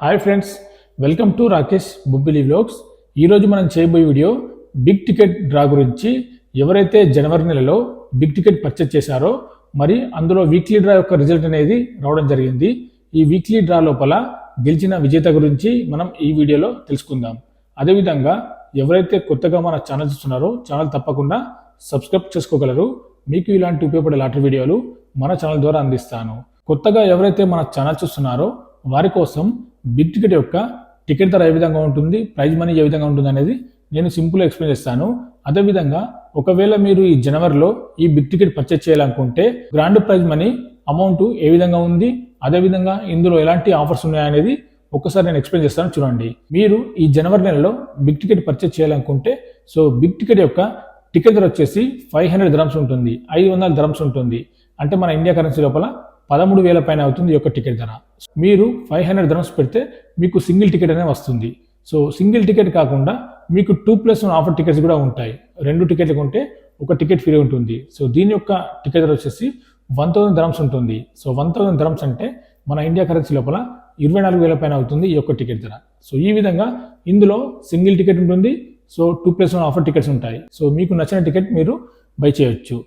Hi friends, welcome to Rakesh Bubbili vlogs. ఈరోజు మనం చేయబోయే వీడియో బిగ్ టికెట్ డ్రా గురించి. ఎవరైతే జనవరి నెలలో బిగ్ టికెట్ పర్చేజ్ చేశారో మరి అందులో వీక్లీ డ్రా యొక్క రిజల్ట్ అనేది రావడం జరిగింది. ఈ వీక్లీ డ్రా లోపల గెలిచిన విజేత గురించి మనం ఈ వీడియోలో తెలుసుకుందాం. అదేవిధంగా ఎవరైతే కొత్తగా మన ఛానల్ చూస్తున్నారో ఛానల్ తప్పకుండా సబ్స్క్రైబ్ చేసుకోగలరు. మీకు ఇలాంటి ఉపయోగపడే లాటరీ వీడియోలు మన ఛానల్ ద్వారా అందిస్తాను. కొత్తగా ఎవరైతే మన ఛానల్ చూస్తున్నారో వారి కోసం బిగ్ టికెట్ యొక్క టికెట్ ధర ఏ విధంగా ఉంటుంది, ప్రైజ్ మనీ ఏ విధంగా ఉంటుంది అనేది నేను సింపుల్గా ఎక్స్ప్లెయిన్ చేస్తాను. అదేవిధంగా ఒకవేళ మీరు ఈ జనవరిలో ఈ బిగ్ టికెట్ పర్చేజ్ చేయాలనుకుంటే గ్రాండ్ ప్రైజ్ మనీ అమౌంట్ ఏ విధంగా ఉంది, అదేవిధంగా ఇందులో ఎలాంటి ఆఫర్స్ ఉన్నాయనేది ఒక్కసారి నేను ఎక్స్ప్లెయిన్ చేస్తాను. చూడండి, మీరు ఈ జనవరి నెలలో బిగ్ టికెట్ పర్చేజ్ చేయాలనుకుంటే బిగ్ టికెట్ యొక్క టికెట్ ధర వచ్చేసి 500 dirhams ఉంటుంది, 500 dirhams ఉంటుంది. అంటే మన ఇండియా కరెన్సీ లోపల 13,000 పైన అవుతుంది ఈ యొక్క టికెట్ ధర. మీరు 500 dirhams పెడితే మీకు సింగిల్ టికెట్ అనేది వస్తుంది. సింగిల్ టికెట్ కాకుండా మీకు 2+1 ఆఫర్ టికెట్స్ కూడా ఉంటాయి. 2 టికెట్లు కొంటే ఒక టికెట్ ఫ్రీ ఉంటుంది. దీని యొక్క టికెట్ ధర వచ్చేసి 1000 dirhams ఉంటుంది. 1000 dirhams అంటే మన ఇండియా కరెన్సీ లోపల 24,000 పైన అవుతుంది ఈ యొక్క టికెట్ ధర. ఈ విధంగా ఇందులో సింగిల్ టికెట్ ఉంటుంది, 2+1 ఆఫర్ టికెట్స్ ఉంటాయి. మీకు నచ్చిన టికెట్ మీరు బై చేయొచ్చు.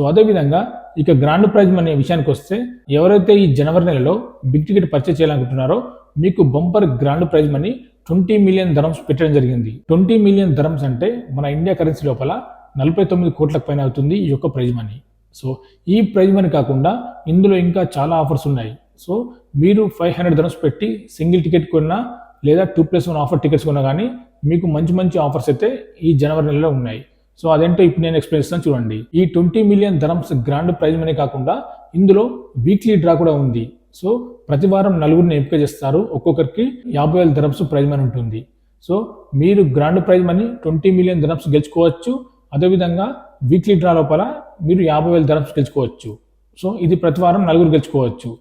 అదేవిధంగా ఇక గ్రాండ్ ప్రైజ్ మనీ విషయానికి వస్తే ఎవరైతే ఈ జనవరి నెలలో బిగ్ టికెట్ పర్చేజ్ చేయాలనుకుంటున్నారో మీకు bumper grand prize money 20 million dirhams పెట్టడం జరిగింది. 20 million dirhams అంటే మన ఇండియా కరెన్సీ లోపల 49 కోట్లకు పైన అవుతుంది ఈ యొక్క ప్రైజ్ మనీ. ఈ ప్రైజ్ మనీ కాకుండా ఇందులో ఇంకా చాలా ఆఫర్స్ ఉన్నాయి. మీరు 500 dirhams పెట్టి సింగిల్ టికెట్ కొన్నా లేదా 2+1 ఆఫర్ టికెట్స్ కొన్నా కానీ మీకు మంచి మంచి ఆఫర్స్ అయితే ఈ జనవరి నెలలో ఉన్నాయి. అదేంటో ఇప్పుడు నేను ఎక్స్ప్లెయిన్ చేస్తాను. చూడండి, ఈ 20 million dirhams grand prize money కాకుండా ఇందులో వీక్లీ డ్రా కూడా ఉంది. ప్రతి వారం నలుగురిని ఎంపిక చేస్తారు, ఒక్కొక్కరికి 50,000 dirhams ప్రైజ్ మనీ ఉంటుంది. మీరు grand prize money 20 million dirhams గెలుచుకోవచ్చు. అదేవిధంగా వీక్లీ డ్రా లోపల మీరు 50,000 dirhams గెలుచుకోవచ్చు. ఇది ప్రతి వారం నలుగురు గెలుచుకోవచ్చు.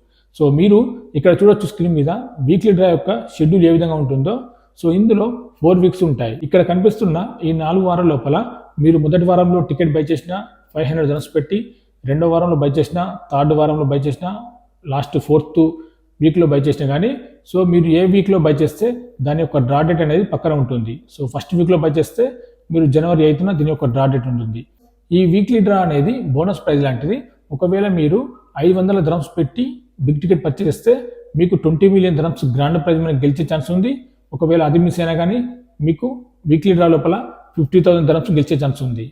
మీరు ఇక్కడ చూడొచ్చు స్క్రీన్ మీద వీక్లీ డ్రా యొక్క షెడ్యూల్ ఏ విధంగా ఉంటుందో. ఇందులో 4 weeks ఉంటాయి. ఇక్కడ కనిపిస్తున్న ఈ 4 వారాల లోపల మీరు మొదటి వారంలో టికెట్ బై చేసిన 500 dirhams పెట్టి, రెండో వారంలో బై చేసిన, థర్డ్ వారంలో బై చేసిన, లాస్ట్ 4th వీక్లో బై చేసినా కానీ మీరు ఏ వీక్లో బై చేస్తే దాని యొక్క డ్రా డేట్ అనేది పక్కన ఉంటుంది. ఫస్ట్ వీక్లో బై చేస్తే మీరు జనవరి 8న దీని యొక్క డ్రా డేట్ ఉంటుంది. ఈ వీక్లీ డ్రా అనేది బోనస్ ప్రైజ్ లాంటిది. ఒకవేళ మీరు 500 dirhams పెట్టి బిగ్ టికెట్ పర్చేజ్ చేస్తే మీకు 20 million dirhams grand prize money గెలిచే ఛాన్స్ ఉంది. ఒకవేళ అది మిస్ అయినా కానీ మీకు వీక్లీ డ్రా లోపల 50,000 dirhams గెలిచే ఛాన్స్ ఉంది.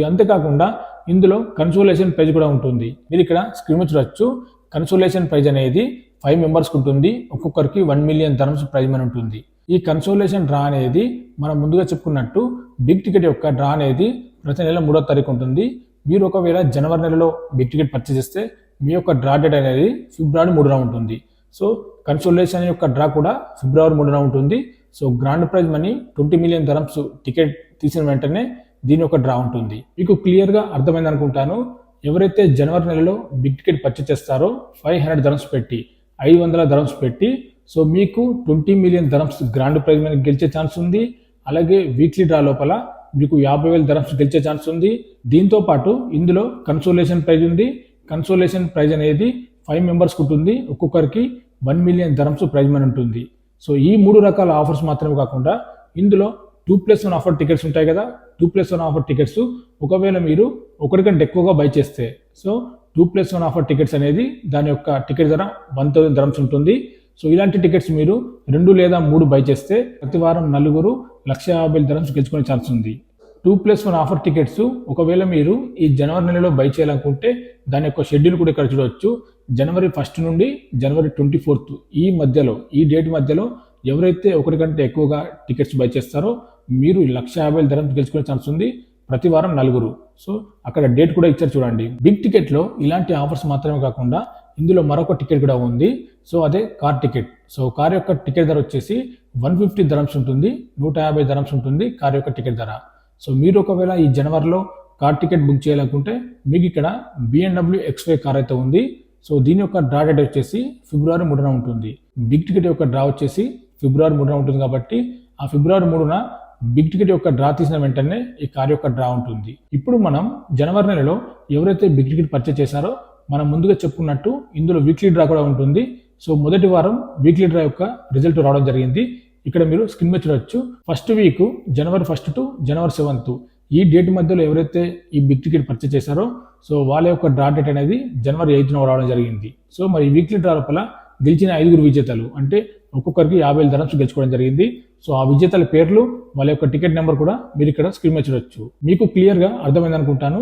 అంతేకాకుండా ఇందులో కన్సోలేషన్ ప్రైజ్ కూడా ఉంటుంది. మీరు ఇక్కడ స్క్రీన్ మీద చూడొచ్చు. కన్సోలేషన్ ప్రైజ్ అనేది 5 members ఉంటుంది, ఒక్కొక్కరికి 1 million dirhams ప్రైజ్ మనీ ఉంటుంది. ఈ కన్సోలేషన్ డ్రా అనేది మనం ముందుగా చెప్పుకున్నట్టు బిగ్ టికెట్ యొక్క డ్రా అనేది ప్రతి నెల 3వ తారీఖు ఉంటుంది. మీరు ఒకవేళ జనవరి నెలలో బిగ్ టికెట్ పర్చేజ్ చేస్తే మీ యొక్క డ్రా డేట్ అనేది ఫిబ్రవరి 3న ఉంటుంది. కన్సోలేషన్ యొక్క డ్రా కూడా ఫిబ్రవరి 3న ఉంటుంది. Grand prize money 20 million dirhams ticket తీసిన వెంటనే దీని యొక్క డ్రా ఉంటుంది. మీకు క్లియర్గా అర్థమైంది అనుకుంటాను. ఎవరైతే జనవరి నెలలో బిగ్ టికెట్ పర్చేజ్ చేస్తారో 500 dirhams పెట్టి, 500 dirhams పెట్టి మీకు 20 million dirhams grand prize money గెలిచే ఛాన్స్ ఉంది. అలాగే వీక్లీ డ్రా లోపల మీకు 50,000 dirhams గెలిచే ఛాన్స్ ఉంది. దీంతో పాటు ఇందులో కన్సోలేషన్ ప్రైజ్ ఉంది. కన్సోలేషన్ ప్రైజ్ అనేది 5 members ఉంటుంది, ఒక్కొక్కరికి 1 million dirhams ప్రైజ్ మనీ ఉంటుంది. ఈ 3 రకాల ఆఫర్స్ మాత్రమే కాకుండా ఇందులో 2+1 ఆఫర్ టికెట్స్ ఉంటాయి కదా. 2+1 ఆఫర్ టికెట్స్ ఒకవేళ మీరు ఒకరికంటే ఎక్కువగా బై చేస్తే 2+1 ఆఫర్ టికెట్స్ అనేది దాని యొక్క టికెట్ ధర 1000 dirhams ఉంటుంది. ఇలాంటి టికెట్స్ మీరు 2 లేదా 3 బై చేస్తే ప్రతి వారం నలుగురు 150,000 dirhams గెలుచుకునే ఛాన్స్ ఉంది. 2+1 ఆఫర్ టికెట్స్ ఒకవేళ మీరు ఈ జనవరి నెలలో బై చేయాలనుకుంటే దాని యొక్క షెడ్యూల్ కూడా ఇక్కడ చూడవచ్చు. జనవరి 1st నుండి జనవరి 24th ఈ మధ్యలో, ఈ డేట్ మధ్యలో ఎవరైతే ఒకరికంటే ఎక్కువగా టికెట్స్ బై చేస్తారో మీరు 150,000 dirhams గెలుచుకునే ఛాన్స్ ఉంది, ప్రతి వారం నలుగురు. అక్కడ డేట్ కూడా ఇచ్చారు చూడండి. బిగ్ టికెట్లో ఇలాంటి ఆఫర్స్ మాత్రమే కాకుండా ఇందులో మరొక టికెట్ కూడా ఉంది. అదే కార్ టికెట్. కార్ యొక్క టికెట్ ధర వచ్చేసి 150 dirhams ఉంటుంది, 150 dirhams ఉంటుంది కార్ యొక్క టికెట్ ధర. మీరు ఒకవేళ ఈ జనవరిలో కార్ టికెట్ బుక్ చేయాలనుకుంటే మీకు ఇక్కడ BMW X5 కార్ అయితే ఉంది. దీని యొక్క డ్రా డేట్ వచ్చేసి ఫిబ్రవరి 3న ఉంటుంది. బిగ్ టికెట్ యొక్క డ్రా వచ్చేసి ఫిబ్రవరి 3న ఉంటుంది కాబట్టి ఆ ఫిబ్రవరి 3న బిగ్ టికెట్ యొక్క డ్రా తీసిన వెంటనే ఈ కార్ యొక్క డ్రా ఉంటుంది. ఇప్పుడు మనం జనవరి నెలలో ఎవరైతే బిగ్ టికెట్ పర్చేజ్ చేశారో మనం ముందుగా చెప్పుకున్నట్టు ఇందులో వీక్లీ డ్రా కూడా ఉంటుంది. సో మొదటి వారం వీక్లీ డ్రా యొక్క రిజల్ట్ రావడం జరిగింది. ఇక్కడ మీరు స్క్రీన్ మీద చూడొచ్చు. First week January 1 to January 7 ఈ డేట్ మధ్యలో ఎవరైతే ఈ బిగ్ టికెట్ పర్చేస్ చేశారో సో వాళ్ళ యొక్క డ్రా డేట్ అనేది జనవరి 8 రావడం జరిగింది. సో మరి వీక్లీ డ్రా లోపల గెలిచిన 5 విజేతలు అంటే ఒక్కొక్కరికి 50,000 dirhams గెలుచుకోవడం జరిగింది. సో ఆ విజేతల పేర్లు వాళ్ళ యొక్క టికెట్ నెంబర్ కూడా మీరు ఇక్కడ స్క్రీన్ మీద చూడొచ్చు. మీకు క్లియర్గా అర్థమైంది అనుకుంటాను.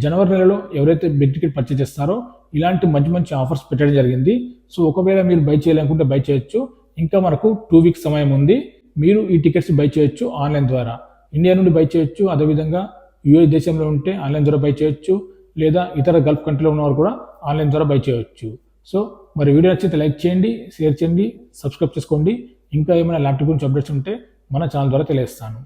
జనవరి నెలలో ఎవరైతే బిగ్ టికెట్ పర్చేస్ చేస్తారో ఇలాంటి మంచి మంచి ఆఫర్స్ పెట్టడం జరిగింది. సో ఒకవేళ మీరు బై చేయాలనుకుంటే బై చేయొచ్చు. ఇంకా మనకు 2 weeks సమయం ఉంది. మీరు ఈ టికెట్స్ బై చేయొచ్చు ఆన్లైన్ ద్వారా. ఇండియా నుండి బై చేయొచ్చు, అదేవిధంగా యూఎస్ దేశంలో ఉంటే ఆన్లైన్ ద్వారా బై చేయొచ్చు, లేదా ఇతర గల్ఫ్ కంట్రీలో ఉన్నవారు కూడా ఆన్లైన్ ద్వారా బై చేయొచ్చు. సో మరి వీడియో నచ్చితే లైక్ చేయండి, షేర్ చేయండి, సబ్స్క్రైబ్ చేసుకోండి. ఇంకా ఏమైనా ల్యాప్టాప్ గురించి అప్డేట్స్ ఉంటే మన ఛానల్ ద్వారా తెలియజేస్తాను.